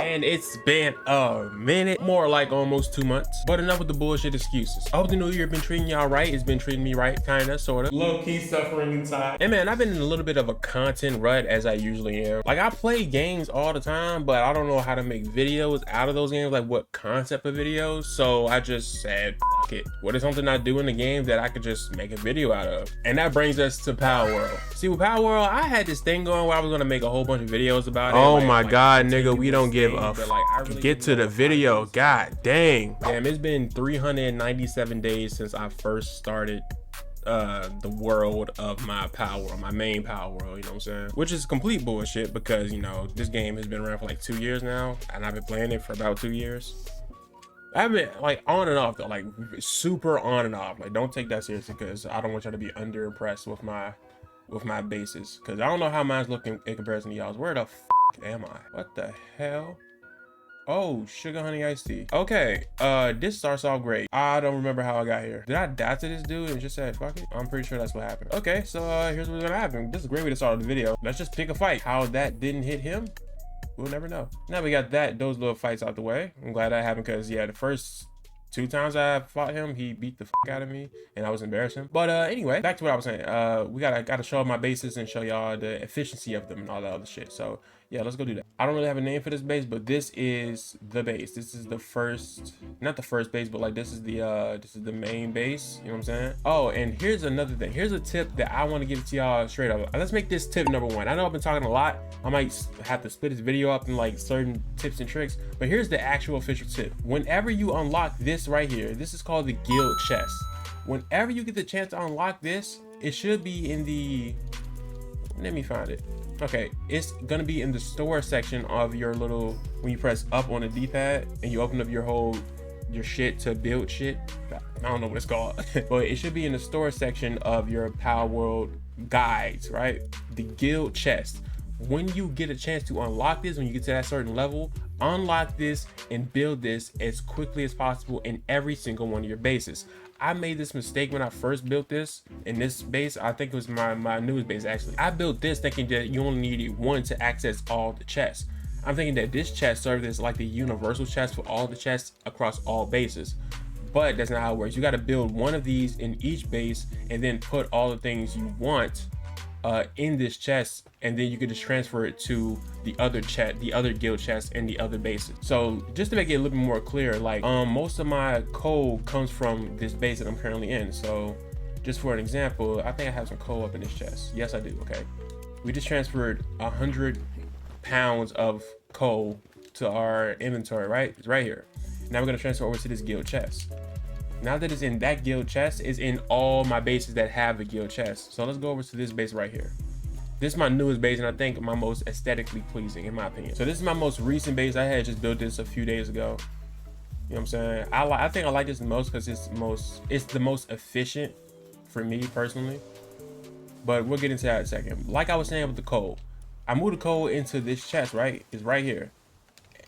And it's been a minute, more like almost 2 months. But enough with the bullshit excuses. I hope the new year been treating y'all right. It's been treating me right, kinda, sorta. Low-key suffering inside. And man, I've been in a little bit of a content rut as I usually am. Like, I play games all the time, but I don't know how to make videos out of those games, like what concept of videos. So I just said, fuck it. What is something I do in the game that I could just make a video out of? And that brings us to Palworld. See, with Palworld, I had this thing going where I was gonna make a whole bunch of videos about it. Oh my god, nigga, we don't give a really get to the video. God dang. Damn, it's been 397 days since I first started the world of my Palworld, my main Palworld, you know what I'm saying? Which is complete bullshit because, you know, this game has been around for like 2 years now, and I've been playing it for about 2 years. I've been like on and off though, like super on and off. Like, don't take that seriously because I don't want y'all to be under impressed with my bases, because I don't know how mine's looking in comparison to y'all's. Where the f am I? What the hell? Oh, sugar honey iced tea. Okay, this starts off great. I don't remember how I got here. Did I die to this dude and just said fuck it? I'm pretty sure that's what happened. Okay, so here's what's gonna happen. This is a great way to start the video. Let's just pick a fight. How that didn't hit him, we'll never know. Now we got those little fights out the way. I'm glad that happened because yeah, the first 2 times I fought him, he beat the fuck out of me and I was embarrassing. But anyway, back to what I was saying. We gotta show my bases and show y'all the efficiency of them and all that other shit. So yeah, let's go do that. I don't really have a name for this base, but this is the base. This is the first, not the first base, but like this is the main base. You know what I'm saying? Oh, and here's another thing. Here's a tip that I want to give to y'all straight up. Let's make this tip number 1. I know I've been talking a lot. I might have to split this video up in like certain tips and tricks, but here's the actual official tip. Whenever you unlock this right here, this is called the guild chest. Whenever you get the chance to unlock this, it should be in the, let me find it. Okay, it's gonna be in the store section of your little, when you press up on the D-pad and you open up your shit to build shit. I don't know what it's called, but it should be in the store section of your Palworld guides, right? The guild chest. When you get a chance to unlock this, when you get to that certain level, unlock this and build this as quickly as possible in every single one of your bases. I made this mistake when I first built this in this base. I think it was my newest base actually. I built this thinking that you only needed 1 to access all the chests. I'm thinking that this chest served as like the universal chest for all the chests across all bases. But that's not how it works. You got to build 1 of these in each base and then put all the things you want in this chest, and then you can just transfer it to the other guild chest and the other bases. So just to make it a little bit more clear, like most of my coal comes from this base that I'm currently in. So just for an example, I think I have some coal up in this chest. Yes, I do. Okay, we just transferred 100 pounds of coal to our inventory, right? It's right here. Now we're gonna transfer over to this guild chest. Now that it's in that guild chest, is in all my bases that have a guild chest. So let's go over to this base right here. This is my newest base, and I think my most aesthetically pleasing in my opinion. So this is my most recent base. I had just built this a few days ago. You know what I'm saying? I think I like this the most because it's the most efficient for me personally. But we'll get into that in a second. Like I was saying with the coal, I moved the coal into this chest, right? It's right here.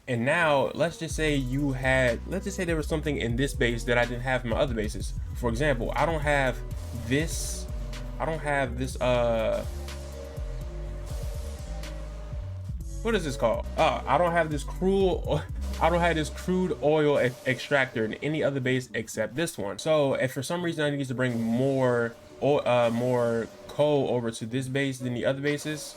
And now let's just say there was something in this base that I didn't have in my other bases. For example, I don't have this what is this called? I don't have this crude oil extractor in any other base except this one. So if for some reason I need to bring more coal over to this base than the other bases,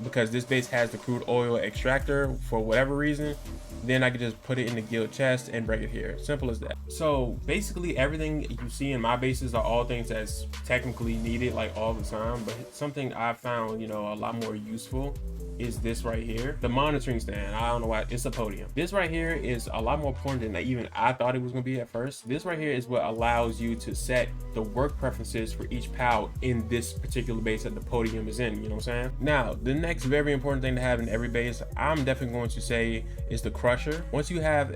because this base has the crude oil extractor for whatever reason, then I can just put it in the guild chest and bring it here. Simple as that. So basically everything you see in my bases are all things that's technically needed like all the time, but something I found, you know, a lot more useful is this right here, the monitoring stand. I don't know why, it's a podium. This right here is a lot more important than even I thought it was gonna be at first. This right here is what allows you to set the work preferences for each PAL in this particular base that the podium is in, you know what I'm saying? Now, the next very important thing to have in every base, I'm definitely going to say, is the crusher. Once you have,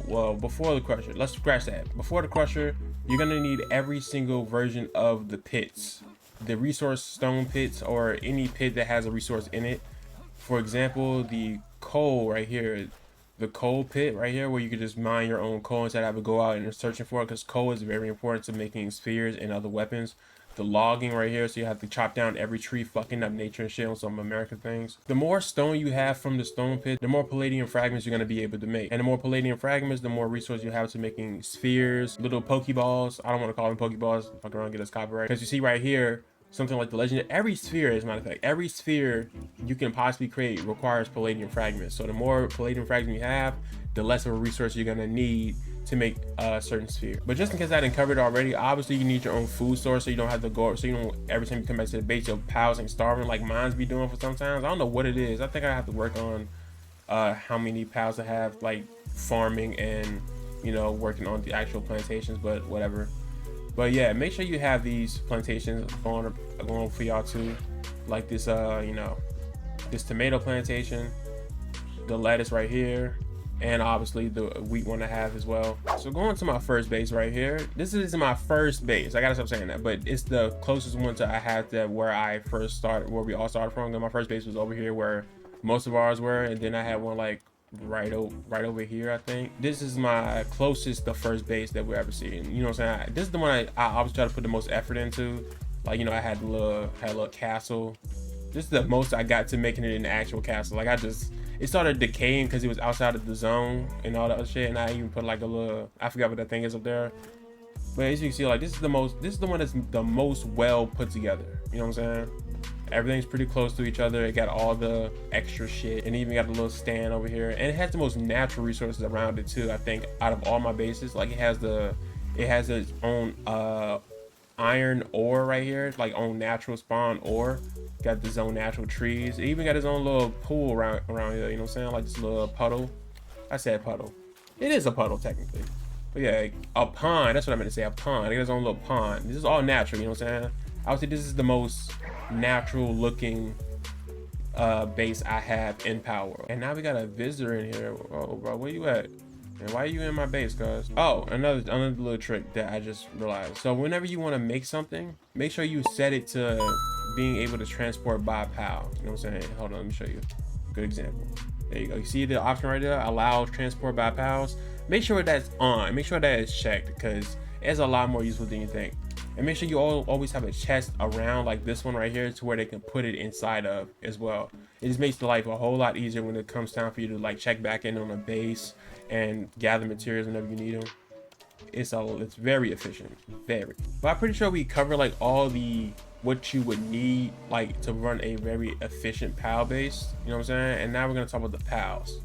well, before the crusher, let's scratch that. Before the crusher, you're gonna need every single version of the pits, the resource stone pits, or any pit that has a resource in it. For example, the coal right here, the coal pit right here, where you can just mine your own coal instead of having to go out and searching for it, because coal is very important to making spheres and other weapons. the logging right here, so you have to chop down every tree, fucking up nature and shit on some American things. The more stone you have from the stone pit, the more palladium fragments you're going to be able to make, and the more palladium fragments, the more resource you have to making spheres, little pokeballs. I don't want to call them pokeballs, fuck around, get us copyright, because you see right here something like the legend, every sphere, as a matter of fact, every sphere you can possibly create requires palladium fragments. So the more palladium fragments you have, the less of a resource you're gonna need to make a certain sphere. But just in case I didn't cover it already, obviously you need your own food source, so you don't have to go, so you don't, every time you come back to the base, your pals ain't starving like mines be doing for sometimes. I don't know what it is. I think I have to work on how many pals I have, like farming and, you know, working on the actual plantations, but whatever. But yeah, make sure you have these plantations going for y'all too, like this you know, this tomato plantation, the lettuce right here, and obviously the wheat one I have as well. So going to my first base right here, this is my first base. I gotta stop saying that, but it's the closest one to I had to where I first started, where we all started from. And my first base was over here where most of ours were, and then I had one like right over here. I think this is my closest the first base that we ever seen. You know what I'm saying? This is the one I always try to put the most effort into. Like, you know, I had a little castle. This is the most I got to making it an actual castle. Like, it started decaying because it was outside of the zone and all that other shit, and I even put like a little, I forgot what that thing is up there. But as you can see, like, this is the one that's the most well put together. You know what I'm saying? Everything's pretty close to each other. It got all the extra shit, and even got a little stand over here, and it has the most natural resources around it too. I think out of all my bases, like it has its own iron ore right here, like own natural spawn ore. Got its own natural trees. It even got its own little pool around here. You know what I'm saying? Like this little puddle. I said puddle. It is a puddle technically, but yeah, a pond. That's what I meant to say. A pond. It got its own little pond. This is all natural. You know what I'm saying? I would say this is the most natural looking base I have in Palworld. And now we got a visitor in here. Oh, bro, where you at? And why are you in my base, cuz? Oh, another little trick that I just realized. So whenever you want to make something, make sure you set it to being able to transport by PAL. You know what I'm saying? Hold on, let me show you. Good example. There you go. You see the option right there? Allow transport by PALs. Make sure that's on. Make sure that is checked, because it's a lot more useful than you think. And make sure you always have a chest around like this one right here to where they can put it inside of as well. It just makes the life a whole lot easier when it comes time for you to like check back in on a base and gather materials whenever you need them. It's very efficient, very. But I'm pretty sure we cover like all the what you would need like to run a very efficient PAL base. You know what I'm saying? And now we're gonna talk about the PALs.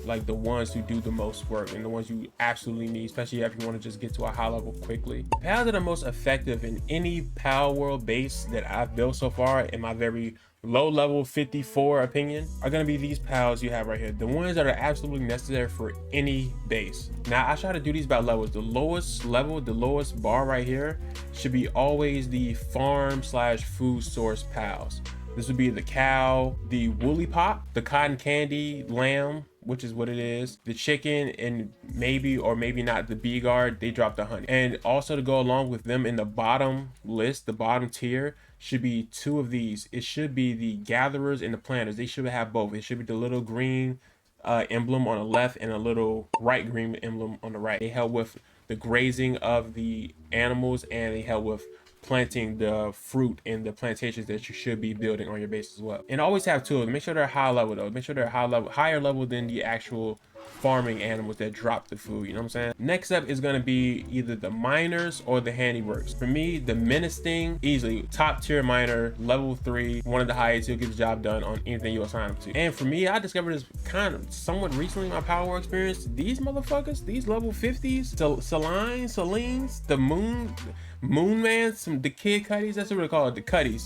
Like the ones who do the most work and the ones you absolutely need, especially if you want to just get to a high level quickly. PALs that are most effective in any Palworld base that I've built so far, in my very low level 54 opinion, are going to be these PALs you have right here. The ones that are absolutely necessary for any base. Now I try to do these by levels. The lowest level, the lowest bar right here should be always the farm/food source PALs. This would be the cow, the woolly pop, the cotton candy lamb, which is what it is, the chicken, and maybe or maybe not the bee guard. They drop the honey. And also to go along with them in the bottom list, the bottom tier, should be two of these. It should be the gatherers and the planters. They should have both. It should be the little green emblem on the left and a little bright green emblem on the right. They help with the grazing of the animals, and they help with planting the fruit in the plantations that you should be building on your base as well. And always have two of them. Make sure they're high level though. Make sure they're higher level than the actual farming animals that drop the food. You know what I'm saying? Next up is going to be either the miners or the handiworks. For me, the menacing, easily top tier miner, level 3, one of the highest. He'll get the job done on anything you assign him to. And for me, I discovered this kind of somewhat recently in my Palworld experience. These motherfuckers, these level 50s, Selines, the Moon Man, the Kid Cuddies, that's what they call it, the Cuddies.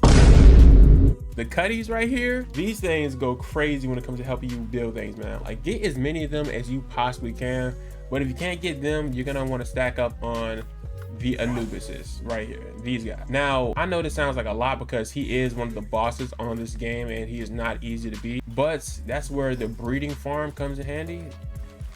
The Cuddies right here, these things go crazy when it comes to helping you build things, man. Like, get as many of them as you possibly can. But if you can't get them, you're gonna want to stack up on the Anubises right here, these guys. Now, I know this sounds like a lot because he is one of the bosses on this game and he is not easy to beat, but that's where the breeding farm comes in handy.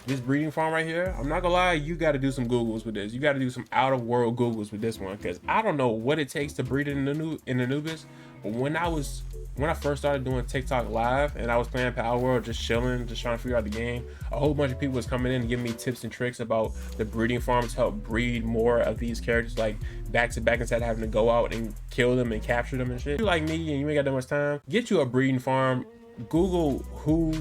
This breeding farm right here, I'm not gonna lie, you got to do some Googles with this. You got to do some out of world Googles with this one, because I don't know what it takes to breed in Anubis. But when I first started doing TikTok live and I was playing Palworld, just chilling, just trying to figure out the game, a whole bunch of people was coming in and giving me tips and tricks about the breeding farms to help breed more of these characters, like back to back, instead of having to go out and kill them and capture them and shit. If you're like me and you ain't got that much time, get you a breeding farm. Google who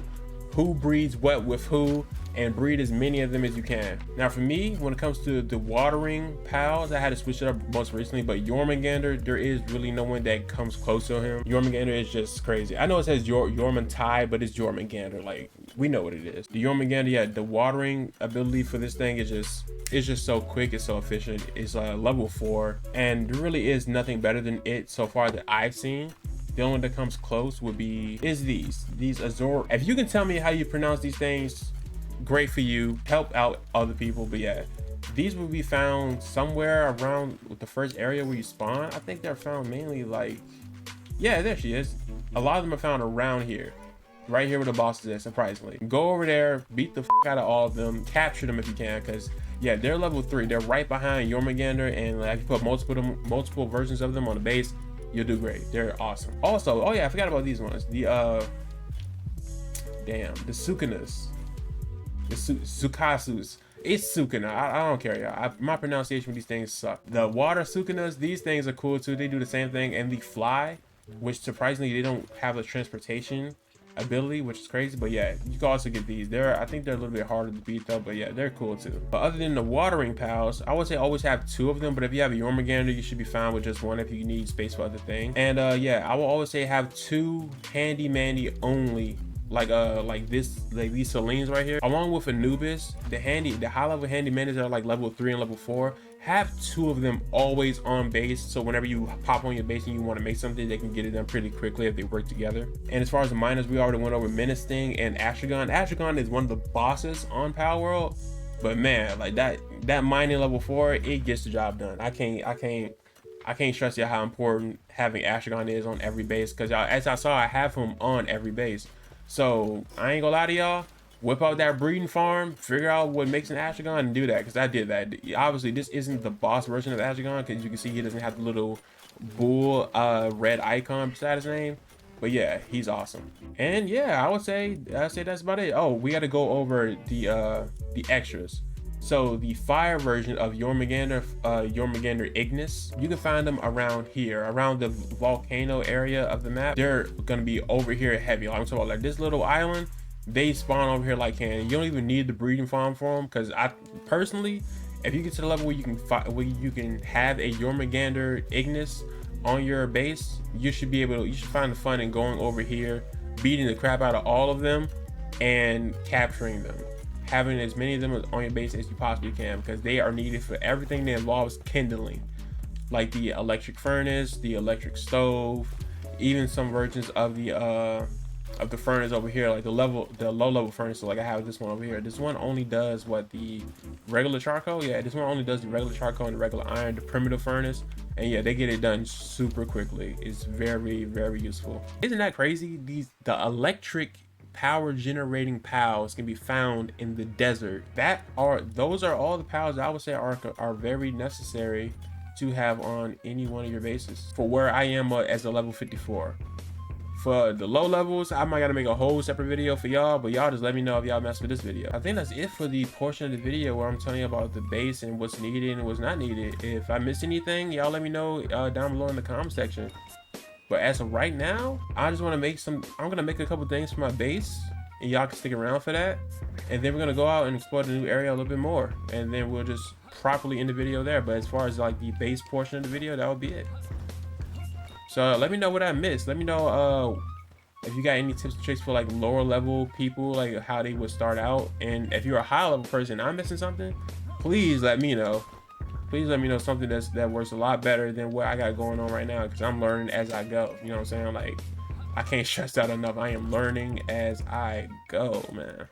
breeds what with who, and breed as many of them as you can. Now for me, when it comes to the watering pals, I had to switch it up most recently, but Jormungandr, there is really no one that comes close to him. Jormungandr is just crazy. I know it says Jormuntai, but it's Jormungandr, like we know what it is. The Jormungandr, yeah, the watering ability for this thing is just so quick, it's so efficient. It's level 4, and there really is nothing better than it so far that I've seen. The only one that comes close would be these Azor. If you can tell me how you pronounce these things, great for you, help out other people. But yeah, these will be found somewhere around the first area where you spawn. I think they're found mainly like, yeah, there she is. A lot of them are found around here, right here where the boss is, surprisingly. Go over there, beat the f out of all of them, capture them if you can, because yeah, they're level 3. They're right behind Jormungandr, and like, if you put multiple versions of them on the base, you'll do great. They're awesome. Also, oh yeah, I forgot about these ones. The the Sukanas. The Sukasus. It's Sukana. I don't care, y'all. My pronunciation with these things suck. The water Sukanas, these things are cool too. They do the same thing. And the fly, which surprisingly they don't have a transportation ability, which is crazy. But yeah, you can also get these. I think they're a little bit harder to beat though, but yeah, they're cool too. But other than the watering pals, I would say always have 2 of them. But if you have a Jormungandr, you should be fine with just 1 if you need space for other things. And yeah, I will always say have 2 handy mandy only, like these Selines right here, along with Anubis. The high level handy mandis are like level 3 and level 4. Have 2 of them always on base, so whenever you pop on your base and you want to make something, they can get it done pretty quickly if they work together. And as far as the miners, we already went over Menacing and Astragon. Astragon is one of the bosses on Palworld, but man, like that mining level 4, it gets the job done. I can't stress you how important having Astragon is on every base, because as I saw, I have him on every base. So I ain't gonna lie to y'all, whip out that breeding farm, figure out what makes an Astragon, and do that, because I did that. Obviously, this isn't the boss version of Astragon, because you can see he doesn't have the little bull red icon beside his name. But yeah, he's awesome. And yeah, I'd say that's about it. Oh, we got to go over the extras. So the fire version of Jormungandr Ignis, you can find them around here, around the volcano area of the map. They're gonna be over here heavy. Like I'm talking about, like this little island, they spawn over here like candy. You don't even need the breeding farm for them, because I personally, if you get to the level where you can have a Jormungandr Ignis on your base, you should find the fun in going over here, beating the crap out of all of them, and capturing them. Having as many of them on your base as you possibly can, because they are needed for everything that involves kindling, like the electric furnace, the electric stove, even some versions of the furnace over here, like the low level furnace. So like I have this one over here. This one only does what, the regular charcoal. Yeah, this one only does the regular charcoal and the regular iron, the primitive furnace. And yeah, they get it done super quickly. It's very, very useful. Isn't that crazy? The electric power generating pals can be found in the desert. Those are all the pals I would say are very necessary to have on any one of your bases. For where I am as a level 54. For the low levels, I might gotta make a whole separate video for y'all, but y'all just let me know if y'all mess with this video. I think that's it for the portion of the video where I'm telling you about the base and what's needed and what's not needed. If I missed anything, y'all let me know down below in the comment section. But as of right now, I just want to I'm gonna make a couple things for my base, and y'all can stick around for that. And then we're gonna go out and explore the new area a little bit more, and then we'll just properly end the video there. But as far as like the base portion of the video, that would be it. So let me know what I missed. Let me know if you got any tips and tricks for like lower level people, like how they would start out. And if you're a high level person and I'm missing something, please let me know. Please let me know something that works a lot better than what I got going on right now, because I'm learning as I go. You know what I'm saying? Like, I can't stress that enough. I am learning as I go, man.